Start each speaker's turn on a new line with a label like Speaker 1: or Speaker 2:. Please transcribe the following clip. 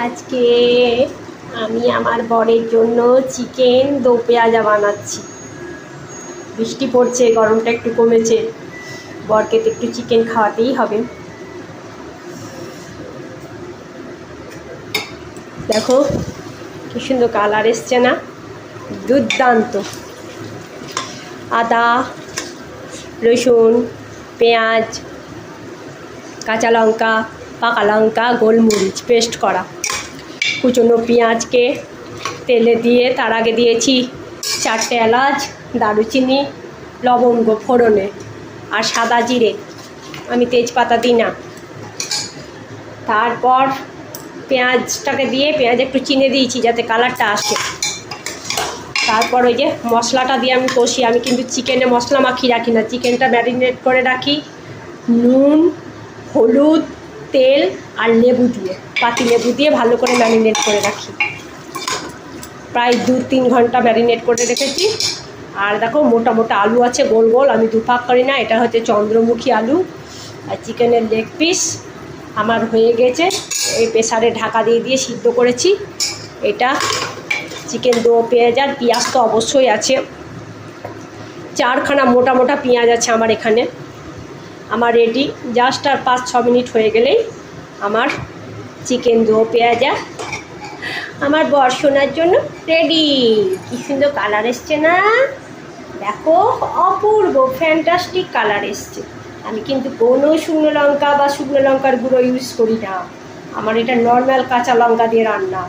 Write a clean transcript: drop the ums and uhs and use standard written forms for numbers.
Speaker 1: আজকে আমি আমার বরের জন্য চিকেন দো পেঁয়াজা বানাচ্ছি। বৃষ্টি পড়ছে, গরমটা একটু কমেছে, বরকে তো একটু চিকেন খাওয়াতেই হবে। দেখো কি সুন্দর কালার এসছে না, দুর্দান্ত। আদা, রসুন, পেঁয়াজ, কাঁচা লঙ্কা, পাকা লঙ্কা, গোলমরিচ পেস্ট করা, কুচনো পেঁয়াজকে তেলে দিয়ে তার আগে দিয়েছি 4টে এলাচ, দারুচিনি, লবঙ্গ ফোড়নে, আর সাদা জিরে। আমি তেজপাতা দিই না। তারপর পেঁয়াজটাকে দিয়ে পেঁয়াজ একটু চিনে দিয়েছি যাতে কালারটা আসে। তারপর ওই যে মশলাটা দিয়ে আমি কষি। আমি কিন্তু চিকেনে মশলা মাখিয়ে রাখি না, চিকেনটা ম্যারিনেট করে রাখি নুন, হলুদ, তেল আর লেবু দিয়ে, পাতি লেবু দিয়ে ভালো করে ম্যারিনেট করে রাখি। প্রায় 2-3 ঘন্টা ম্যারিনেট করে রেখেছি। আর দেখো মোটা মোটা আলু আছে গোল গোল, আমি দুভাগ করি না, এটা হচ্ছে চন্দ্রমুখী আলু। আর চিকেনের লেগ পিস আমার হয়ে গেছে। এই প্রেসারে ঢাকা দিয়ে দিয়ে সিদ্ধ করেছি। এটা চিকেন দো পেঁয়াজ, আর পেঁয়াজ তো অবশ্যই আছে। 4খানা মোটা মোটা পেঁয়াজ আছে আমার এখানে। আমার রেডি। জাস্ট আর 5-6 মিনিট হয়ে গেলেই আমার চিকেন দো পেঁয়াজা আমার বর শোনার জন্য রেডি। কি সুন্দর কালার এসছে না, দেখো অপূর্ব ফ্যান্টাস্টিক কালার এসছে। আমি কিন্তু কোনো শুকনো লঙ্কা বা শুকনো লঙ্কার গুঁড়ো ইউজ করি না। আমার এটা নর্মাল কাঁচা লঙ্কা দিয়ে রান্না।